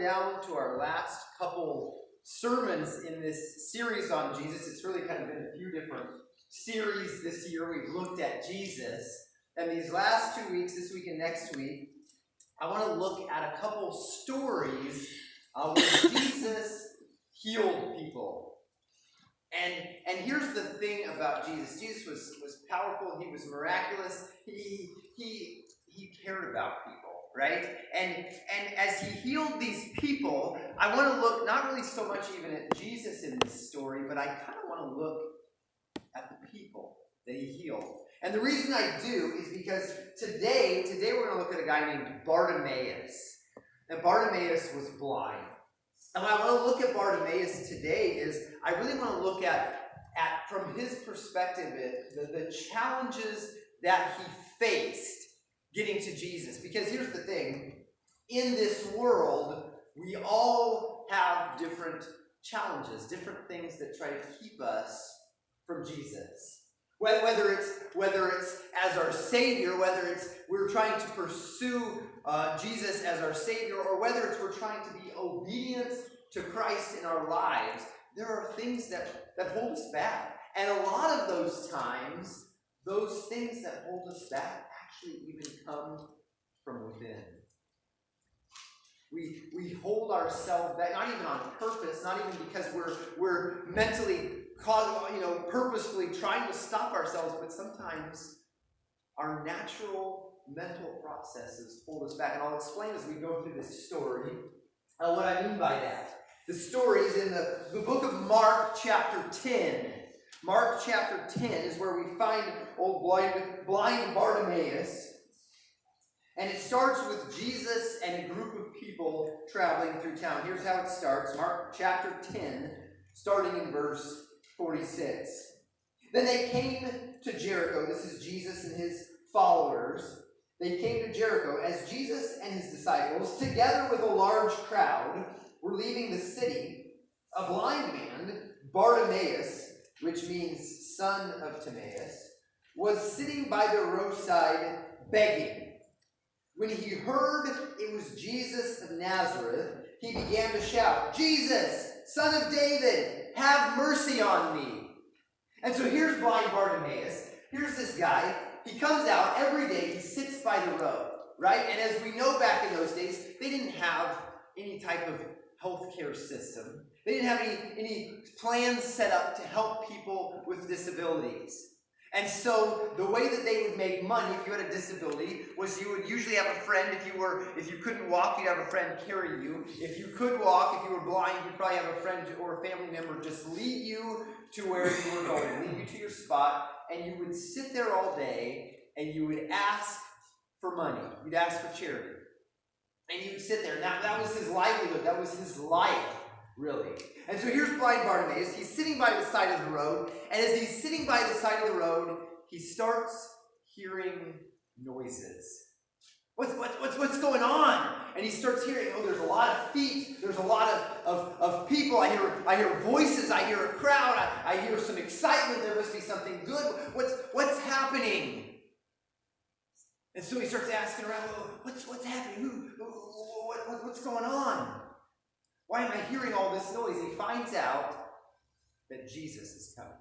down to our last couple sermons in this series on Jesus. It's really kind of been a few different series this year. We've looked at Jesus. And these last 2 weeks, this week and next week, I want to look at a couple stories where Jesus healed people. And here's the thing about Jesus. Jesus was powerful. He was miraculous. He cared about people, right? And as he healed these people, I want to look not really so much even at Jesus in this story, but I kind of want to look at the people that he healed. And the reason I do is because today we're going to look at a guy named Bartimaeus. And Bartimaeus was blind. And what I want to look at Bartimaeus today is I really want to look at from his perspective, the challenges that he faced getting to Jesus. Because here's the thing. In this world, we all have different challenges, different things that try to keep us from Jesus. Whether it's as our Savior, whether it's we're trying to pursue Jesus as our Savior, or whether it's we're trying to be obedient to Christ in our lives, there are things that hold us back. And a lot of those times, those things that hold us back actually even come from within. We hold ourselves back, not even on purpose, not even because we're mentally purposefully trying to stop ourselves, but sometimes our natural mental processes hold us back. And I'll explain as we go through this story what I mean by that. The story is in the book of Mark chapter 10. Mark chapter 10 is where we find old blind Bartimaeus. And it starts with Jesus and a group of people traveling through town. Here's how it starts. Mark chapter 10, starting in verse 46. Then they came to Jericho. This is Jesus and his followers. They came to Jericho as Jesus and his disciples, together with a large crowd, were leaving the city. A blind man, Bartimaeus, which means son of Timaeus, was sitting by the roadside begging. When he heard it was Jesus of Nazareth, he began to shout, "Jesus, Son of David, have mercy on me." And so here's blind Bartimaeus. Here's this guy. He comes out every day. He sits by the road, right? And as we know back in those days, they didn't have any type of healthcare system. They didn't have any plans set up to help people with disabilities. And so the way that they would make money if you had a disability was you would usually have a friend. If you couldn't walk, you'd have a friend carry you. If you could walk, if you were blind, you'd probably have a friend or a family member just lead you to where you were going, lead you to your spot, and you would sit there all day and you would ask for money. You'd ask for charity. And you would sit there. Now that was his livelihood. That was his life, really. And so here's blind Bartimaeus. He's sitting by the side of the road. And as he's sitting by the side of the road, he starts hearing noises. What's going on? And he starts hearing, there's a lot of feet. There's a lot of people. I hear voices. I hear a crowd. I hear some excitement. There must be something good. What's happening? And so he starts asking around, what's happening? What's going on? Why am I hearing all this noise? He finds out that Jesus is coming.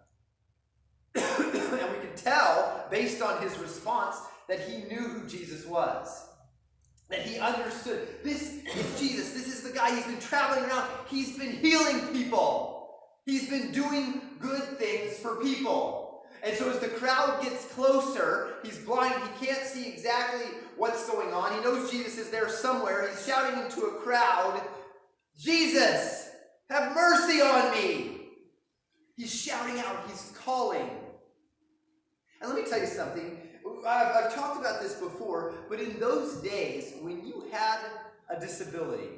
And we can tell, based on his response, that he knew who Jesus was. That he understood, this is Jesus. This is the guy. He's been traveling around. He's been healing people. He's been doing good things for people. And so as the crowd gets closer, he's blind. He can't see exactly what's going on. He knows Jesus is there somewhere. He's shouting into a crowd, "Jesus, have mercy on me." He's shouting out. He's calling. And let me tell you something. I've talked about this before, but in those days, when you had a disability,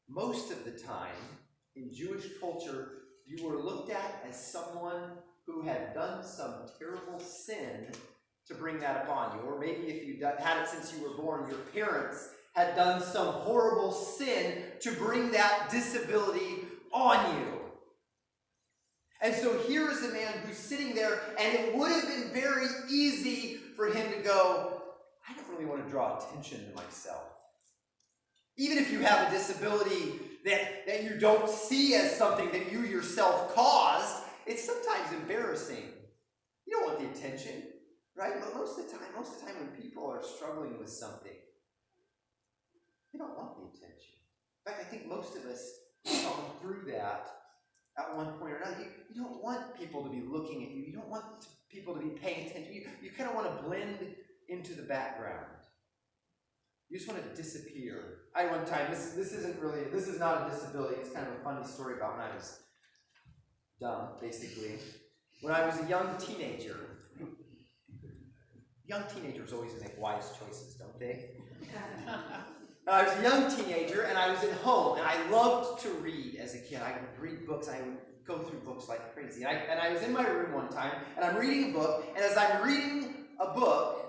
most of the time in Jewish culture, you were looked at as someone who had done some terrible sin to bring that upon you. Or maybe if you had it since you were born, your parents had done some horrible sin to bring that disability on you. And so here is a man who's sitting there, and it would have been very easy for him to go, I don't really want to draw attention to myself. Even if you have a disability that you don't see as something that you yourself caused, it's sometimes embarrassing. You don't want the attention, right? But most of the time when people are struggling with something, they don't want the attention. In fact, I think most of us have gone through that at one point or another. You don't want people to be looking at you. You don't want people to be paying attention. You kind of want to blend into the background. You just want to disappear. One time, this is not a disability. It's kind of a funny story about when I was dumb, basically. When I was a young teenager. Young teenagers always make wise choices, don't they? I was a young teenager, and I was at home, and I loved to read as a kid. I would read books. I would go through books like crazy. And I was in my room one time, and I'm reading a book, and as I'm reading a book,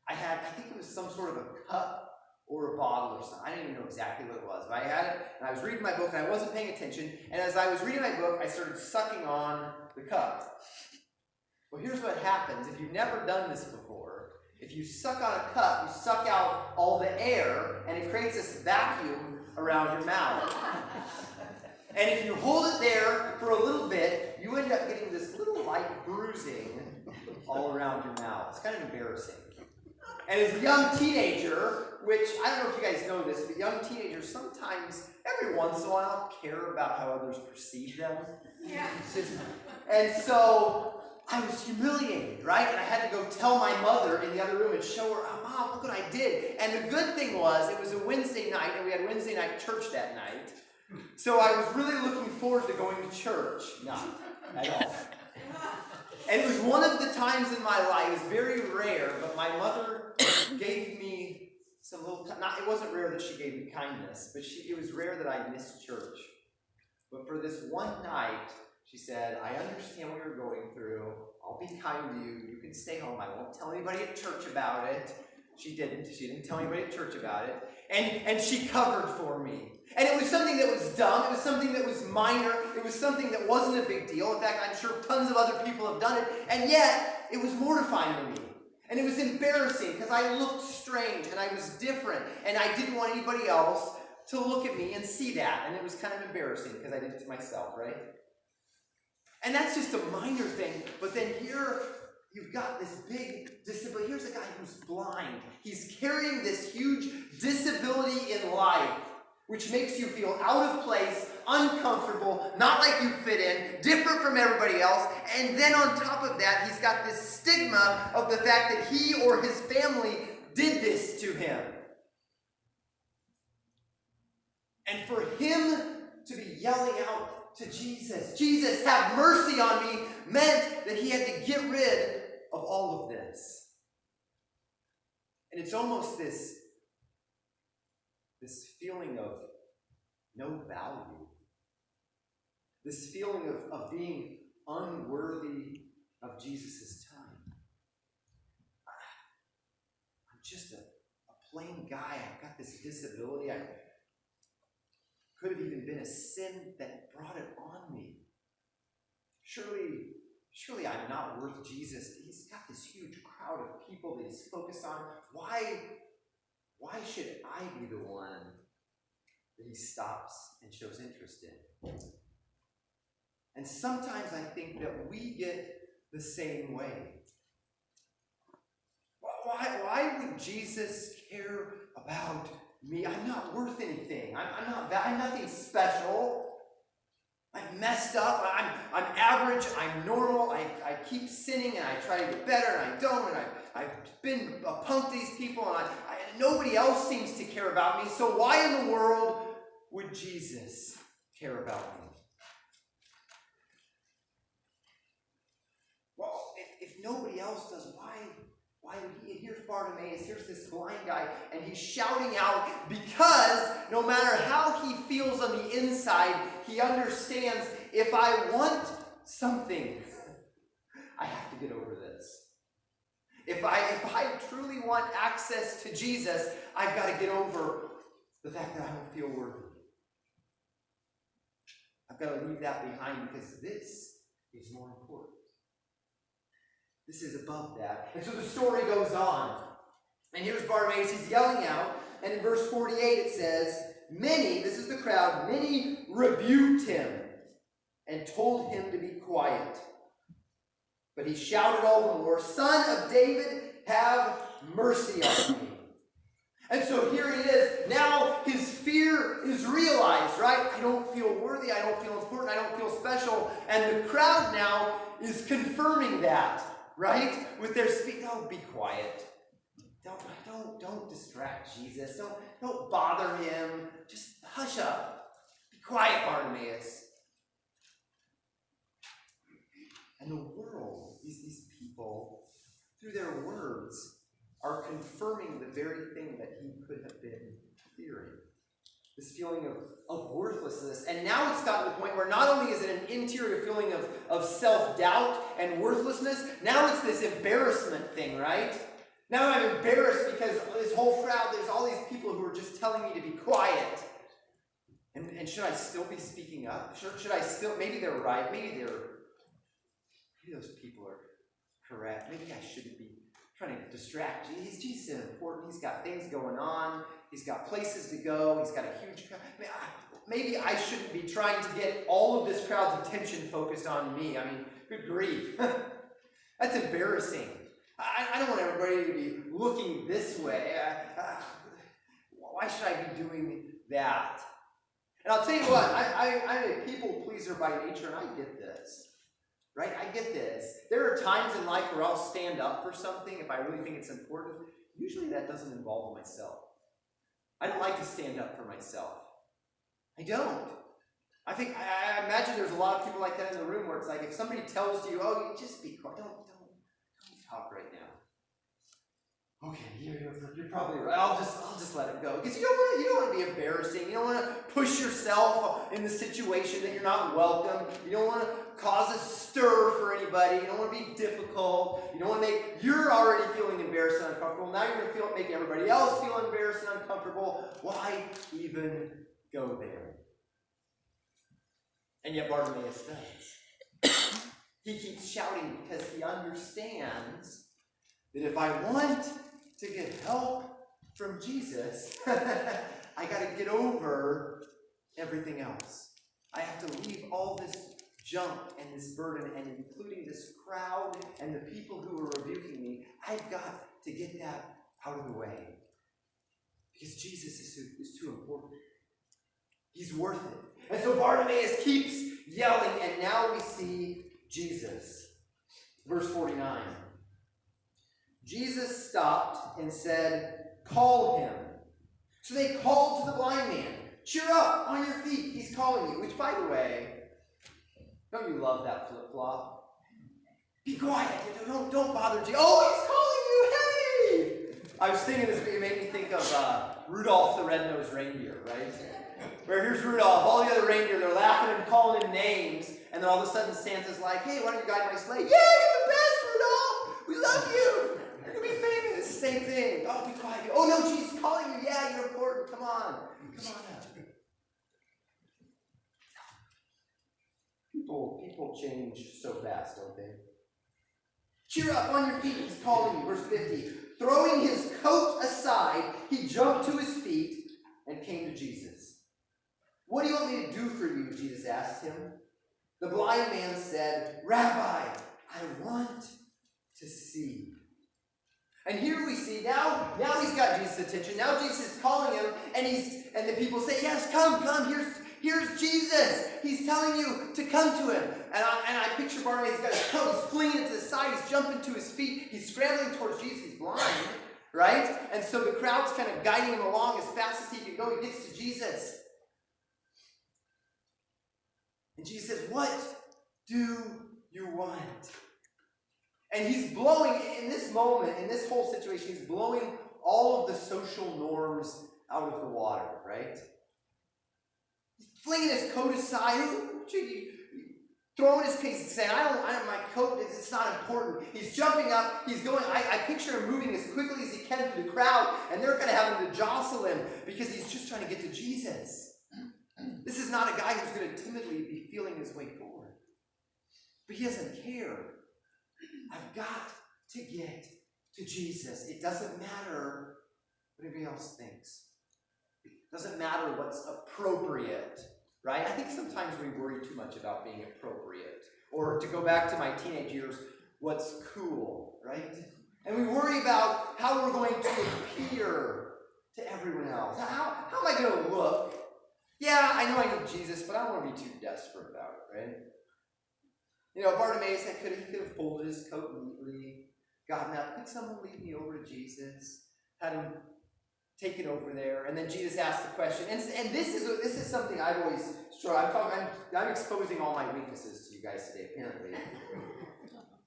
I think it was some sort of a cup or a bottle or something. I didn't even know exactly what it was, but I had it, and I was reading my book, and I wasn't paying attention, and as I was reading my book, I started sucking on the cup. Well, here's what happens. If you've never done this before, if you suck on a cup, you suck out all the air, and it creates this vacuum around your mouth. And if you hold it there for a little bit, you end up getting this little light bruising all around your mouth. It's kind of embarrassing. And as a young teenager, which I don't know if you guys know this, but young teenagers sometimes, every once in a while, care about how others perceive them. Yeah. And so I was humiliated, right? And I had to go tell my mother in the other room and show her, oh, Mom, look what I did. And the good thing was, it was a Wednesday night, and we had Wednesday night church that night. So I was really looking forward to going to church. Not at all. And it was one of the times in my life, it was very rare, but my mother gave me some little, it wasn't rare that she gave me kindness, but it was rare that I missed church. But for this one night, she said, I understand what you're going through. I'll be kind to you. You can stay home. I won't tell anybody at church about it. She didn't. She didn't tell anybody at church about it. And she covered for me. And it was something that was dumb. It was something that was minor. It was something that wasn't a big deal. In fact, I'm sure tons of other people have done it. And yet, it was mortifying to me. And it was embarrassing because I looked strange and I was different. And I didn't want anybody else to look at me and see that. And it was kind of embarrassing because I did it to myself, right? And that's just a minor thing. But then here, you've got this big disability. Here's a guy who's blind. He's carrying this huge disability in life, which makes you feel out of place, uncomfortable, not like you fit in, different from everybody else. And then on top of that, he's got this stigma of the fact that he or his family did this to him. And for him to be yelling out to Jesus, Jesus, have mercy on me, meant that he had to get rid of all of this. And it's almost this feeling of no value. This feeling of being unworthy of Jesus' time. I'm just a plain guy. I've got this disability. I could have even been a sin that brought it on me. Surely I'm not worth Jesus. He's got this huge crowd of people that he's focused on. Why should I be the one that he stops and shows interest in? And sometimes I think that we get the same way. Why would Jesus care about me? I'm not worth anything. I'm nothing special. I'm messed up. I'm average. I'm normal. I keep sinning and I try to get better and I don't. And I've been a punk to these people and nobody else seems to care about me. So why in the world would Jesus care about me? Well, if nobody else does, why would he? And here's Bartimaeus, here's this blind guy, and he's shouting out because no matter how he feels on the inside, he understands if I want something, I have to get over this. If I truly want access to Jesus, I've got to get over the fact that I don't feel worthy. I've got to leave that behind because this is more important. This is above that. And so the story goes on. And here's Bartimaeus. He's yelling out And in verse 48 it says, many, this is the crowd, many rebuked him and told him to be quiet. But he shouted all the more, Son of David, have mercy on me. And so here he is. Now his fear is realized, right? I don't feel worthy. I don't feel important. I don't feel special. And the crowd now is confirming that, right? With their speech. Oh, be quiet. Don't distract Jesus. Don't bother him. Just hush up. Be quiet, Bartimaeus. And the world, these people, through their words, are confirming the very thing that he could have been fearing. This feeling of worthlessness. And now it's gotten to the point where not only is it an interior feeling of self-doubt and worthlessness, now it's this embarrassment thing, right? Now I'm embarrassed because this whole crowd, there's all these people who are just telling me to be quiet. And should I still be speaking up? Should I still, maybe they're right, maybe those people are correct. Maybe I shouldn't be trying to distract Jesus. Jesus is important. He's got things going on. He's got places to go. He's got a huge crowd. Maybe I shouldn't be trying to get all of this crowd's attention focused on me. I mean, good grief. That's embarrassing. I don't want everybody to be looking this way. Why should I be doing that? And I'll tell you what, I'm a people pleaser by nature, and I get this. Right? I get this. There are times in life where I'll stand up for something if I really think it's important. Usually that doesn't involve myself. I don't like to stand up for myself. I don't. I imagine there's a lot of people like that in the room where it's like if somebody tells you, oh, you just be quiet, don't talk right now. Okay, you're probably right. I'll just let it go. Because you don't want to be embarrassing. You don't want to push yourself in the situation that you're not welcome. You don't want to cause a stir for anybody. You don't want to be difficult. You don't want to you're already feeling embarrassed and uncomfortable. Now you're going to make everybody else feel embarrassed and uncomfortable. Why even go there? And yet Bartimaeus does. He keeps shouting because he understands that if I want to get help from Jesus, I got to get over everything else. I have to leave all this junk and this burden, and including this crowd and the people who are rebuking me. I've got to get that out of the way. Because Jesus is too important. He's worth it. And so Bartimaeus keeps yelling, and now we see Jesus. Verse 49. Jesus stopped and said, call him. So they called to the blind man. Cheer up, on your feet, he's calling you. Which, by the way, don't you love that flip-flop? Be quiet, don't bother Jesus. Oh, he's calling you, hey! I was thinking this, it made me think of Rudolph the Red-Nosed Reindeer, right? Where here's Rudolph, all the other reindeer, they're laughing and calling him names, and then all of a sudden Santa's like, hey, why don't you guide my sleigh? Yeah, you're the best, Rudolph! We love you! You're going to be famous. It's the same thing. Oh, be quiet. Oh, no, Jesus is calling you. Yeah, you're important. Come on up. People change so fast, don't they? Cheer up, on your feet, he's calling you. Verse 50. Throwing his coat aside, he jumped to his feet and came to Jesus. What do you want me to do for you? Jesus asked him. The blind man said, Rabbi, I want to see. And here we see, now he's got Jesus' attention. Now Jesus is calling him, and the people say, yes, come, here's Jesus. He's telling you to come to him. And I picture Bartimaeus, he's got his coat, he's flinging it to the side, he's jumping to his feet, he's scrambling towards Jesus, he's blind, right? And so the crowd's kind of guiding him along as fast as he can go. He gets to Jesus. And Jesus says, what do you want? And he's blowing, in this moment, in this whole situation, he's blowing all of the social norms out of the water, right? He's flinging his coat aside, throwing his case and saying, my coat, it's not important. He's jumping up, he's going, I picture him moving as quickly as he can through the crowd, and they're kind of having to jostle him because he's just trying to get to Jesus. This is not a guy who's going to timidly be feeling his way forward. But he doesn't care. I've got to get to Jesus. It doesn't matter what everybody else thinks. Doesn't matter what's appropriate, right? I think sometimes we worry too much about being appropriate. Or to go back to my teenage years, what's cool, right? And we worry about how we're going to appear to everyone else. How am I going to look? Yeah, I know I need Jesus, but I don't want to be too desperate about it, right? You know, Bartimaeus, he could have folded his coat neatly, gotten up. Could someone lead me over to Jesus? Had him taken over there. And then Jesus asked the question. And this is something I've always struggled. I'm exposing all my weaknesses to you guys today, apparently.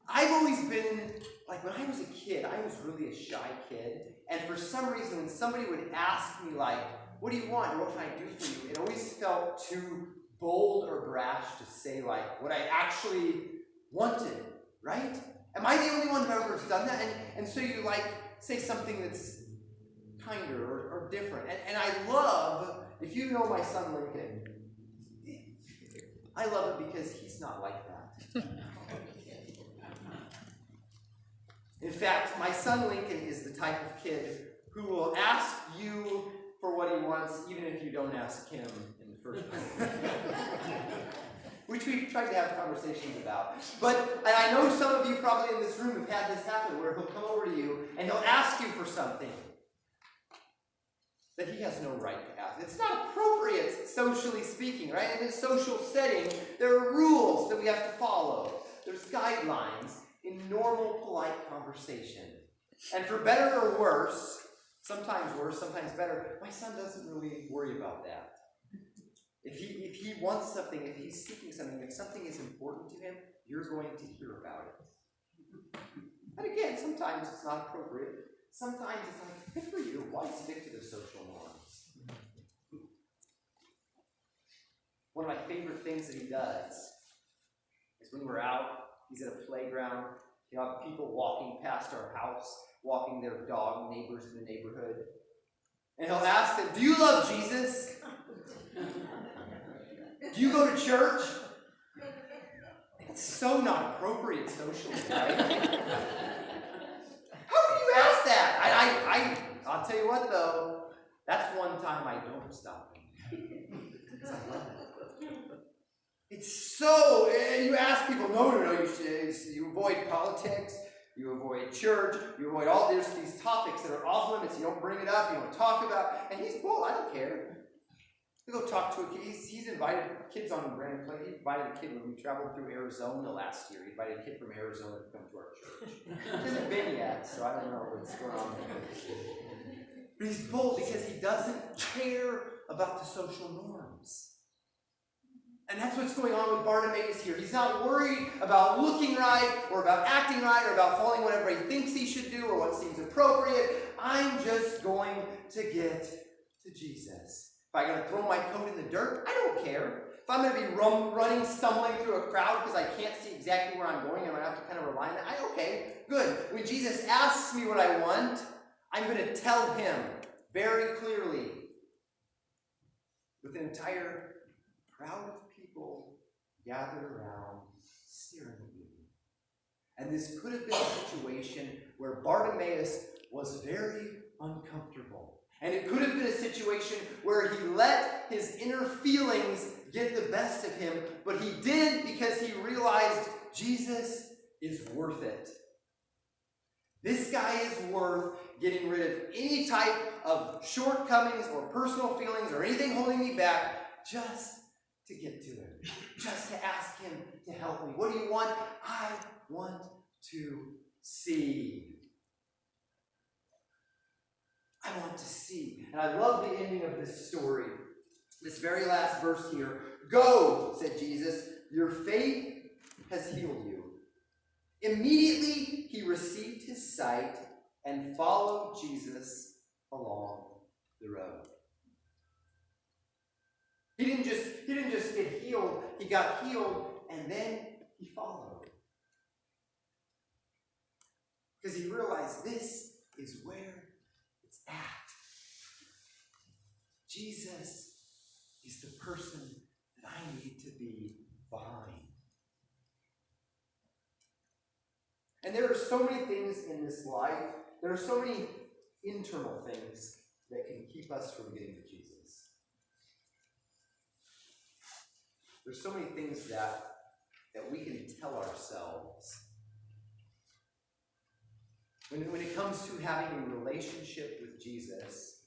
I've always been, like when I was a kid, I was really a shy kid. And for some reason, when somebody would ask me, like, what do you want? Or what can I do for you? It always felt too bold or brash to say, like, what I actually wanted, right? Am I the only one who ever has done that? And so you, like, say something that's kinder or different. And I love, if you know my son Lincoln, I love it because he's not like that. In fact, my son Lincoln is the type of kid who will ask you for what he wants, even if you don't ask him in the first place. Which we've tried to have conversations about. And I know some of you probably in this room have had this happen, where he'll come over to you and he'll ask you for something that he has no right to ask. It's not appropriate, socially speaking, right? In a social setting, there are rules that we have to follow. There's guidelines in normal, polite conversation. And for better or worse, sometimes better, my son doesn't really worry about that. If he wants something, if he's seeking something, if something is important to him, you're going to hear about it. And again, sometimes it's not appropriate. Sometimes it's like, good for you. Why stick to the social norms? One of my favorite things that he does is when we're out, he's at a playground, you have people walking past our house, walking their dog neighbors in the neighborhood. And he'll ask them, do you love Jesus? Do you go to church? It's so not appropriate socially, right? How can you ask that? I'll tell you what, though. That's one time I don't stop him. Because I love it. It's so, you ask people, no, you avoid politics, you avoid church, you avoid all these topics that are off limits. You don't bring it up, you don't talk about, and he's bold, I don't care. We go talk to a kid. He's invited kids on random play. He invited a kid when we traveled through Arizona last year. He invited a kid from Arizona to come to our church. He hasn't been yet, so I don't know what's going on there. But he's bold because he doesn't care about the social norms. And that's what's going on with Bartimaeus here. He's not worried about looking right, or about acting right, or about following what everybody thinks he should do, or what seems appropriate. I'm just going to get to Jesus. If I'm going to throw my coat in the dirt, I don't care. If I'm going to be running, stumbling through a crowd because I can't see exactly where I'm going and I have to kind of rely on that, okay, good. When Jesus asks me what I want, I'm going to tell him very clearly with an entire crowd of people gathered around, staring at me. And this could have been a situation where Bartimaeus was very uncomfortable. And it could have been a situation where he let his inner feelings get the best of him, but he did because he realized Jesus is worth it. This guy is worth getting rid of any type of shortcomings or personal feelings or anything holding me back just to get to him, just to ask him to help me. What do you want? I want to see. I want to see. And I love the ending of this story. This very last verse here. Go, said Jesus, your faith has healed you. Immediately he received his sight and followed Jesus along the road. He didn't just get healed, he got healed and then he followed. Because he realized this is where it's at. Jesus is the person that I need to be behind. And there are so many things in this life, there are so many internal things that can keep us from getting to Jesus. There's so many things that we can tell ourselves. When it comes to having a relationship with Jesus,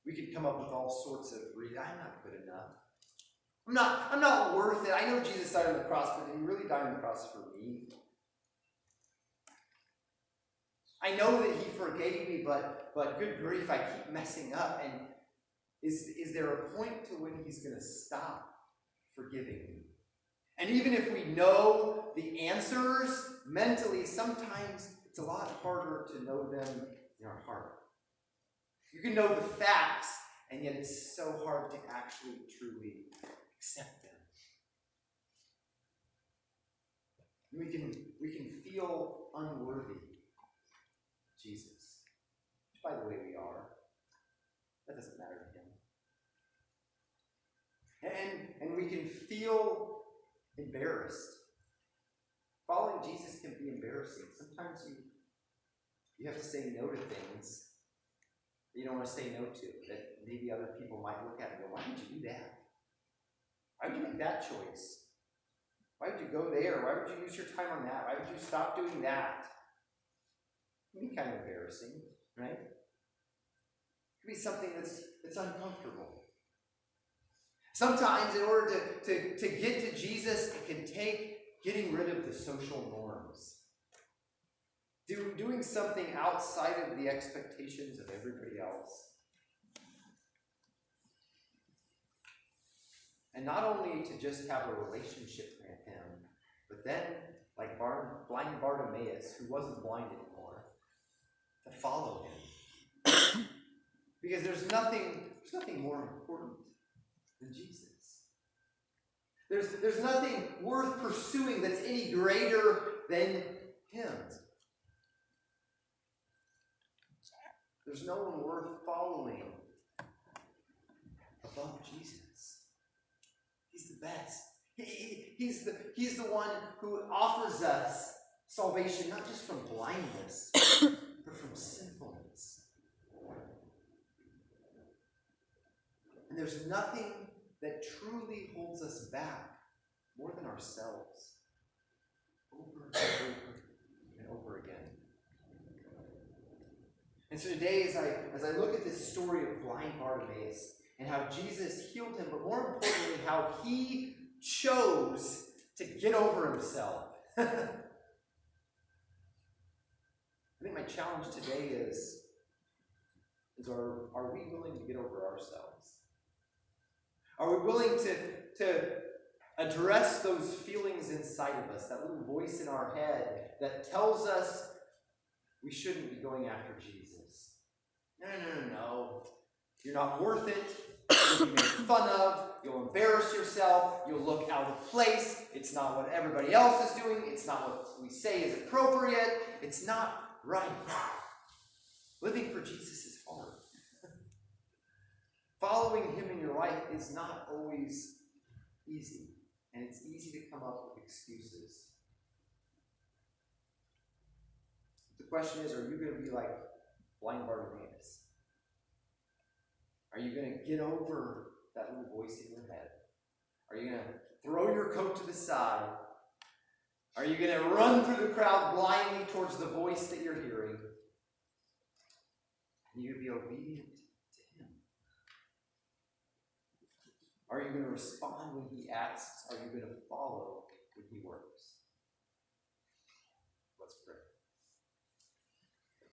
we could come up with all sorts of reasons. I'm not good enough. I'm not worth it. I know Jesus died on the cross, but did he really die on the cross for me? I know that he forgave me, but good grief, I keep messing up. And is there a point to when he's going to stop forgiving me? And even if we know the answers mentally, sometimes it's a lot harder to know them in our heart. You can know the facts, and yet it's so hard to actually truly accept them. We can feel unworthy of Jesus. Which, by the way, we are. That doesn't matter to him. And we can feel embarrassed. Following Jesus can be embarrassing. Sometimes you have to say no to things that you don't want to say no to, that maybe other people might look at and go, why did you do that? Why would you make that choice? Why would you go there? Why would you use your time on that? Why would you stop doing that? It can be kind of embarrassing, right? It could be something that's uncomfortable. Sometimes in order to get to Jesus, it can take getting rid of the social norms. Doing something outside of the expectations of everybody else. And not only to just have a relationship with him, but then, like blind Bartimaeus, who wasn't blind anymore, to follow him. Because there's nothing more important than Jesus. There's nothing worth pursuing that's any greater than him. There's no one worth following above Jesus. He's the best. He's the one who offers us salvation, not just from blindness, but from sinfulness. And there's nothing that truly holds us back more than ourselves. Over and over and over again. And so today, as I look at this story of blind Bartimaeus and how Jesus healed him, but more importantly, how he chose to get over himself. I think my challenge today is are we willing to get over ourselves? Are we willing to address those feelings inside of us, that little voice in our head that tells us we shouldn't be going after Jesus? No. You're not worth it. You'll be made fun of. You'll embarrass yourself. You'll look out of place. It's not what everybody else is doing. It's not what we say is appropriate. It's not right. Living for Jesus is hard. Following him in your life is not always easy. And it's easy to come up with excuses. The question is, are you going to be like blind Bartimaeus? Are you going to get over that little voice in your head? Are you going to throw your coat to the side? Are you going to run through the crowd blindly towards the voice that you're hearing? And you're going to be obedient to him? Are you going to respond when he asks? Are you going to follow when he works?